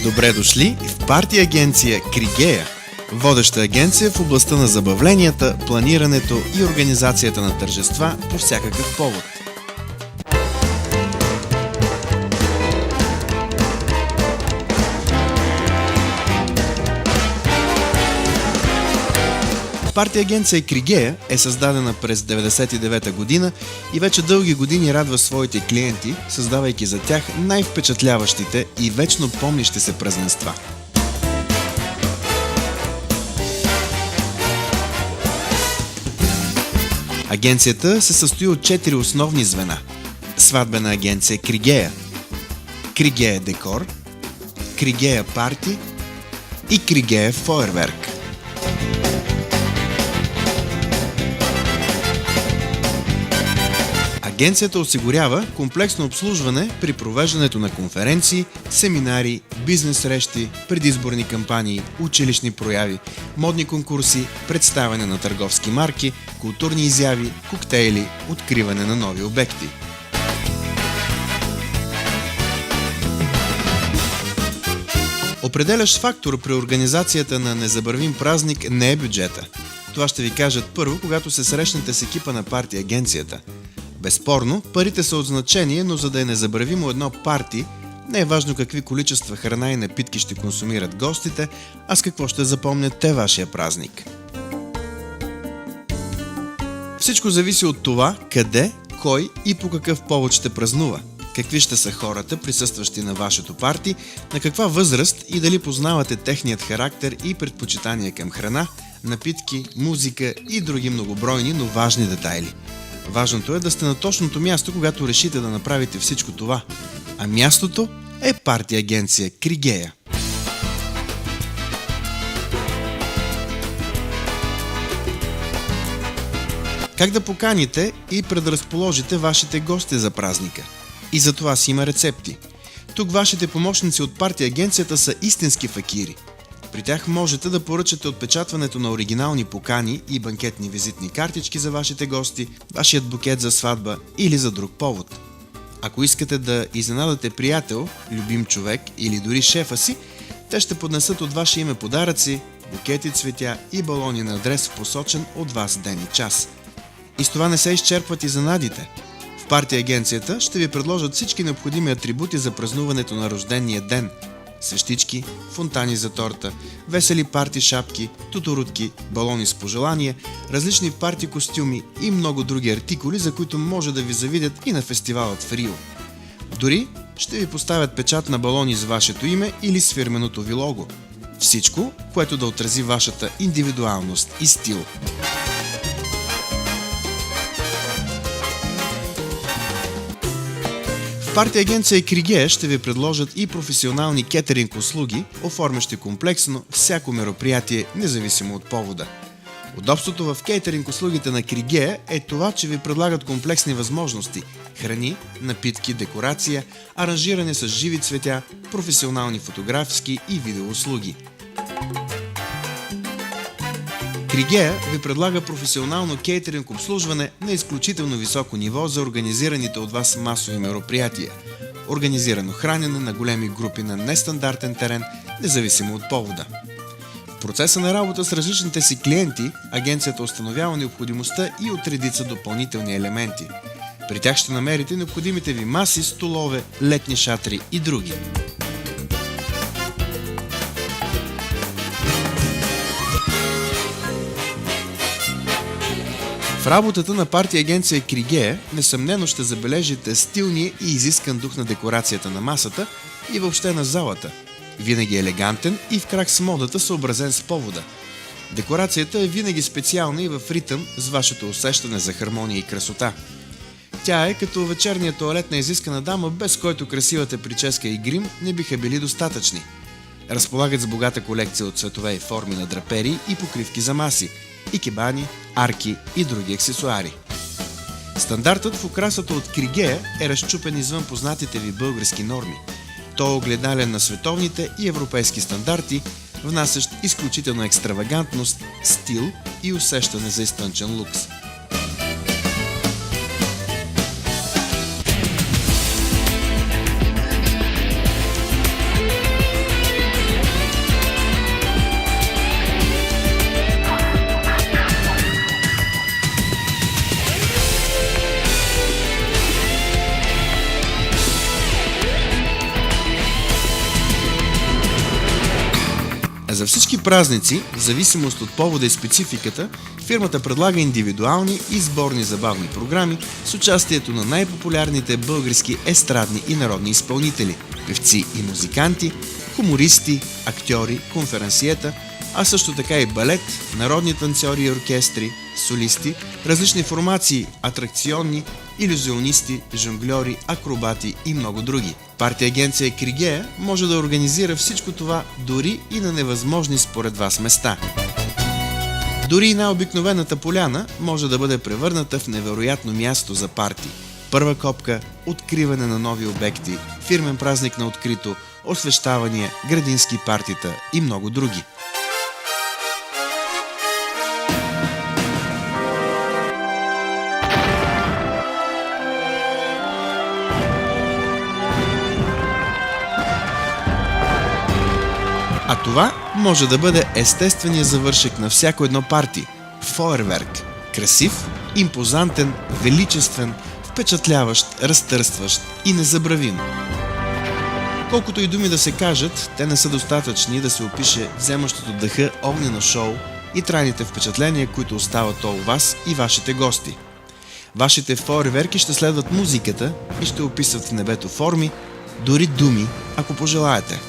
Добре дошли в партия агенция Кригея, водеща агенция в областта на забавленията, планирането и организацията на тържества по всякакъв повод. Партия агенция Кригея е създадена през 1999 година и вече дълги години радва своите клиенти, създавайки за тях най-впечатляващите и вечно помнищи се празненства. Агенцията се състои от 4 основни звена: сватбена агенция Кригея, Кригея Декор, Кригея Парти и Кригея Фойерверк. Агенцията осигурява комплексно обслужване при провеждането на конференции, семинари, бизнес срещи, предизборни кампании, училищни прояви, модни конкурси, представяне на търговски марки, културни изяви, коктейли, откриване на нови обекти. Определящ фактор при организацията на незабравим празник не е бюджета. Това ще ви кажат първо, когато се срещнете с екипа на партия агенцията. Безспорно, парите са от значение, но за да е незабравимо едно парти, не е важно какви количества храна и напитки ще консумират гостите, а с какво ще запомнят те вашия празник. Всичко зависи от това, къде, кой и по какъв повод ще празнува, какви ще са хората, присъстващи на вашето парти, на каква възраст и дали познавате техният характер и предпочитания към храна, напитки, музика и други многобройни, но важни детайли. Важното е да сте на точното място, когато решите да направите всичко това. А мястото е партия агенция Кригея. Как да поканите и предразположите вашите гости за празника? И за това си има рецепти. Тук вашите помощници от партия агенцията са истински факири. При тях можете да поръчате отпечатването на оригинални покани и банкетни визитни картички за вашите гости, вашият букет за сватба или за друг повод. Ако искате да изненадате приятел, любим човек или дори шефа си, те ще поднесат от ваше име подаръци, букети цветя и балони на адрес в посочен от вас ден и час. И с това не се изчерпват изненадите. В партия агенцията ще ви предложат всички необходими атрибути за празнуването на рождения ден: свещички, фонтани за торта, весели парти шапки, тутурутки, балони с пожелания, различни парти костюми и много други артикули, за които може да ви завидят и на фестивалът в Рио. Дори ще ви поставят печат на балони с вашето име или с фирменото ви лого. Всичко, което да отрази вашата индивидуалност и стил. В партия агенция Кригея ще ви предложат и професионални кетеринг услуги, оформящи комплексно всяко мероприятие, независимо от повода. Удобството в кетеринг услугите на Кригея е това, че ви предлагат комплексни възможности: храни, напитки, декорация, аранжиране с живи цветя, професионални фотографски и видеоуслуги. Кригея ви предлага професионално кейтеринг обслужване на изключително високо ниво за организираните от вас масови мероприятия. Организирано хранене на големи групи на нестандартен терен, независимо от повода. В процеса на работа с различните си клиенти, агенцията установява необходимостта и от редица допълнителни елементи. При тях ще намерите необходимите ви маси, столове, летни шатри и други. В работата на партия агенция Кригея несъмнено ще забележите стилния и изискан дух на декорацията на масата и въобще на залата. Винаги елегантен и в крак с модата, съобразен с повода. Декорацията е винаги специална и в ритъм с вашето усещане за хармония и красота. Тя е като вечерния тоалет на изискана дама, без който красивата прическа и грим не биха били достатъчни. Разполагат с богата колекция от цветове и форми на драпери и покривки за маси, икебани, арки и други аксесуари. Стандартът в украсата от Кригея е разчупен извън познатите ви български норми. Той е огледален на световните и европейски стандарти, внасящ изключителна екстравагантност, стил и усещане за изтънчен лукс. А за всички празници, в зависимост от повода и спецификата, фирмата предлага индивидуални и сборни забавни програми с участието на най-популярните български естрадни и народни изпълнители, певци и музиканти, хумористи, актьори, конференсиета, а също така и балет, народни танцори и оркестри, солисти, различни формации, атракционни, илюзионисти, жонгльори, акробати и много други. Партия агенция Кригея може да организира всичко това дори и на невъзможни според вас места. Дори и най-обикновената поляна може да бъде превърната в невероятно място за парти. Първа копка, откриване на нови обекти, фирмен празник на открито, освещавания, градински партита и много други. А това може да бъде естественият завършек на всяко едно парти – фойерверк. Красив, импозантен, величествен, впечатляващ, разтърстващ и незабравим. Колкото и думи да се кажат, те не са достатъчни да се опише вземащото дъха огнено шоу и трайните впечатления, които остават то у вас и вашите гости. Вашите фойерверки ще следват музиката и ще описват в небето форми, дори думи, ако пожелаете.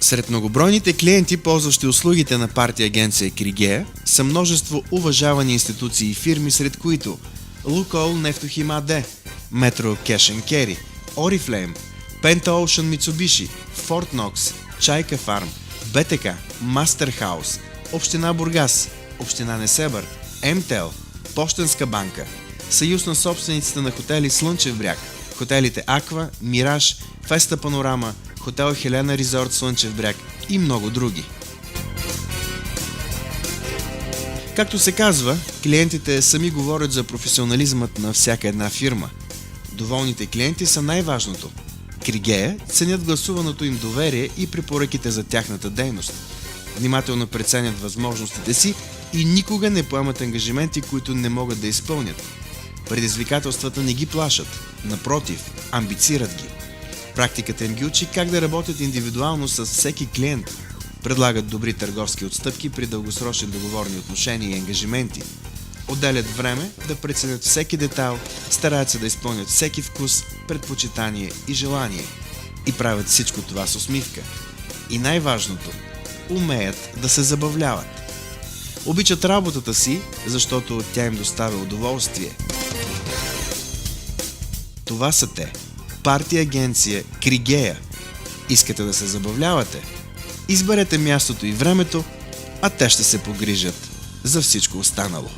Сред многобройните клиенти, ползващи услугите на партия агенция Кригея, са множество уважавани институции и фирми, сред които Лукойл Нефтохим АД, Metro Cash & Carry, Oriflame, Penta Ocean Mitsubishi, Fort Knox, Чайка Фарм, БТК, Мастерхаус, Община Бургас, Община Несебър, МТЛ, Пощенска банка, Съюз на собствениците на хотели Слънчев бряг, хотелите Аква, Мираж, Феста Панорама, Хотел Хелена Резорт Слънчев бряг и много други. Както се казва, клиентите сами говорят за професионализмът на всяка една фирма. Доволните клиенти са най-важното. Кригея ценят гласуваното им доверие и препоръките за тяхната дейност. Внимателно преценят възможностите си и никога не поемат ангажименти, които не могат да изпълнят. Предизвикателствата не ги плашат, напротив, амбицират ги. Практиката им ги учи как да работят индивидуално с всеки клиент. Предлагат добри търговски отстъпки при дългосрочни договорни отношения и ангажименти. Отделят време да преценят всеки детайл, стараят се да изпълнят всеки вкус, предпочитание и желание. И правят всичко това с усмивка. И най-важното – умеят да се забавляват. Обичат работата си, защото тя им доставя удоволствие. Това са те. Партия агенция Кригея. Искате да се забавлявате? Изберете мястото и времето, а те ще се погрижат за всичко останало.